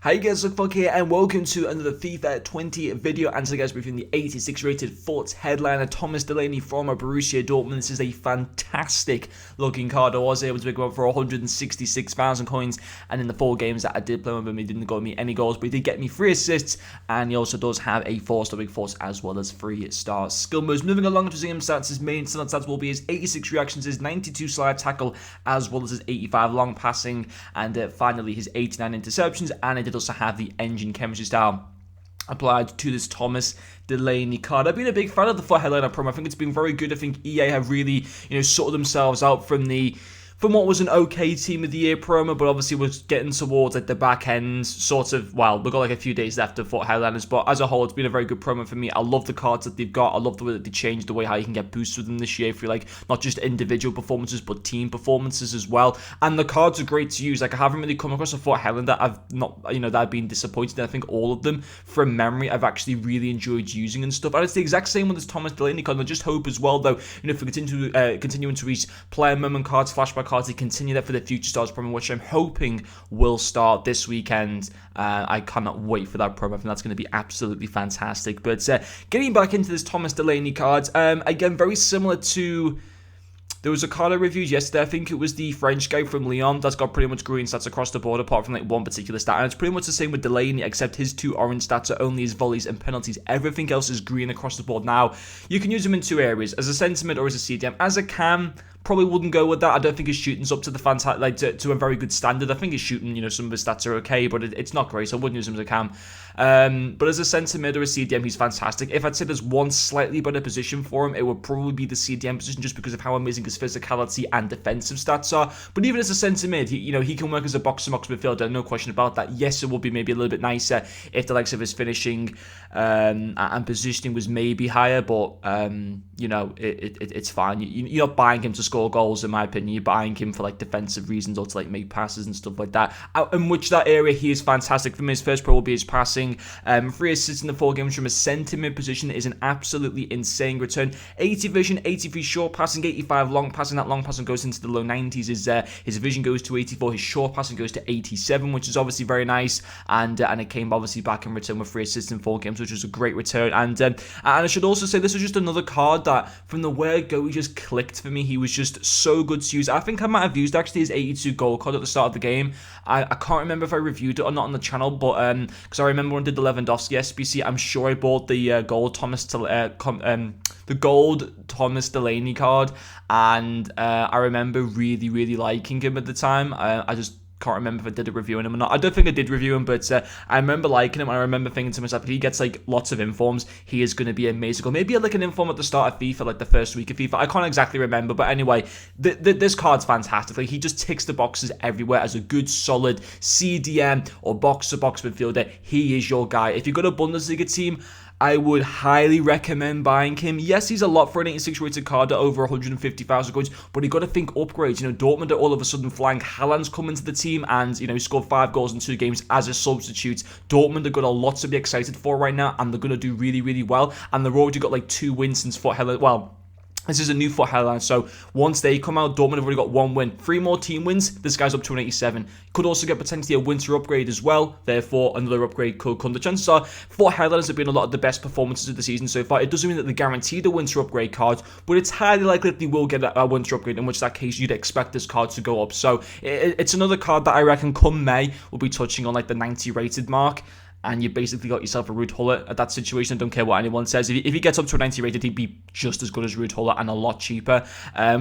Hi guys, Luke here and welcome to another FIFA 20 video, and today guys we're reviewing the 86 rated Foot headliner Thomas Delaney from Borussia Dortmund. This is a fantastic looking card. I was able to pick him up for 166,000 coins, and in the 4 games that I did play with him, he didn't get me any goals, but he did get me 3 assists, and he also does have a 4-star big force as well as 3-star skill moves. Moving along to seeing him stats, his main stats will be his 86 reactions, his 92 slide tackle, as well as his 85 long passing, and finally his 89 interceptions, and it did also have the engine chemistry style applied to this Thomas Delaney card. I've been a big fan of the Foot headliner promo. I think it's been very good. I think EA have really, sorted themselves out from what was an okay Team of the Year promo, but obviously was getting towards the back end, sort of. Well, we've got a few days left of Foot headliners, but as a whole, it's been a very good promo for me. I love the cards that they've got. I love the way that they changed the way how you can get boosts with them this year for not just individual performances, but team performances as well. And the cards are great to use. I haven't really come across a Foot headliner that I've not, that I've been disappointed in. I think all of them, from memory, I've actually really enjoyed using and stuff. And it's the exact same with this Thomas Delaney card. And I just hope as well, though, if we continuing to reach player moment cards, flashback cards, they continue that for the Future Stars promo, which I'm hoping will start this weekend. I cannot wait for that promo. I think that's going to be absolutely fantastic. But getting back into this Thomas Delaney card, again, very similar to... There was a card I reviewed yesterday. I think it was the French guy from Lyon that's got pretty much green stats across the board, apart from one particular stat. And it's pretty much the same with Delaney, except his 2 orange stats are only his volleys and penalties. Everything else is green across the board. Now, you can use him in 2 areas, as a sentiment or as a CDM. As a cam, probably wouldn't go with that. I don't think his shooting's up to the fantastic, to a very good standard. I think his shooting, some of his stats are okay, but it's not great, so I wouldn't use him as a cam. But as a centre mid or a CDM, he's fantastic. If I'd say there's one slightly better position for him, it would probably be the CDM position, just because of how amazing his physicality and defensive stats are. But even as a centre mid, he can work as a box-to-box midfielder, no question about that. Yes, it would be maybe a little bit nicer if the likes of his finishing and positioning was maybe higher, but it's fine. You're not buying him to score goals, in my opinion. You're buying him for defensive reasons, or to make passes and stuff like that. In which that area he is fantastic. For me, his first pro will be his passing. 3 assists in the 4 games from a centre mid position is an absolutely insane return. 80 vision, 83 short passing, 85 long passing. That long passing goes into the low 90s. His vision goes to 84. His short passing goes to 87, which is obviously very nice. And it came obviously back in return with 3 assists in 4 games, which was a great return. And I should also say this was just another card that from the word go, he just clicked for me. He was just so good to use. I think I might have used actually his 82 goal card at the start of the game. I can't remember if I reviewed it or not on the channel, but because I remember when I did the Lewandowski SBC, I'm sure I bought the gold Thomas Delaney card, and I remember really liking him at the time. I just can't remember if I did a review on him or not. I don't think I did review him, but I remember liking him, and I remember thinking to myself, if he gets lots of informs, he is going to be amazing. Or maybe an inform at the start of FIFA, the first week of FIFA. I can't exactly remember, but anyway, this card's fantastic. He just ticks the boxes everywhere as a good, solid CDM or box-to-box midfielder. He is your guy. If you've got a Bundesliga team, I would highly recommend buying him. Yes, he's a lot for an 86 rated card at over 150,000 coins, but you got to think upgrades. Dortmund are all of a sudden flying. Haaland's coming to the team, and he scored 5 goals in 2 games as a substitute. Dortmund have got a lot to be excited for right now, and they're going to do really well. And they've already got 2 wins since Foot headliner. Well, this is a new Foot headline, so once they come out, Dortmund have already got 1 win. 3 more team wins, this guy's up to an 87. Could also get potentially a winter upgrade as well, therefore another upgrade could come. The chances are Foot headliners have been a lot of the best performances of the season so far. It doesn't mean that they're guaranteed a winter upgrade card, but it's highly likely that they will get a winter upgrade, in which that case you'd expect this card to go up. So it's another card that I reckon come May will be touching on the 90 rated mark. And you basically got yourself a Ruud Gullit at that situation. I don't care what anyone says. If he gets up to a 90 rated, he'd be just as good as Ruud Gullit and a lot cheaper.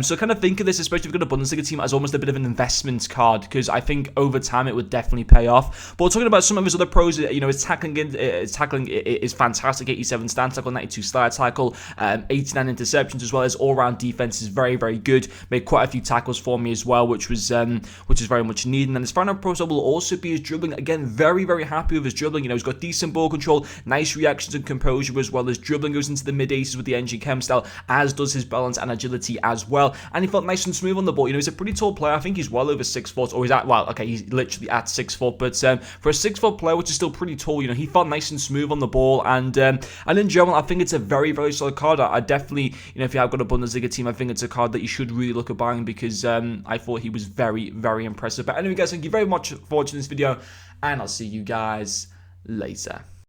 So kind of think of this, especially if you've got a Bundesliga team, as almost a bit of an investment card, because I think over time it would definitely pay off. But talking about some of his other pros, his tackling is fantastic. 87 stand tackle, 92 slide tackle, 89 interceptions as well. His all-round defense is very good. Made quite a few tackles for me as well, which is very much needed. And his final pro will also be his dribbling. Again, very happy with his dribbling. You know, he's got decent ball control, nice reactions and composure, as well as dribbling goes into the mid-aces with the engine chem style, as does his balance and agility as well. And he felt nice and smooth on the ball. You know, he's a pretty tall player. I think he's well over 6 foot, or he's at, well, okay, he's literally at 6 foot, but for a 6 foot player, which is still pretty tall, you know, he felt nice and smooth on the ball. And in general, I think it's a very, very solid card. I definitely, you know, if you have got a Bundesliga team, I think it's a card that you should really look at buying, because I thought he was very, very impressive. But anyway, guys, thank you very much for watching this video, and I'll see you guys later.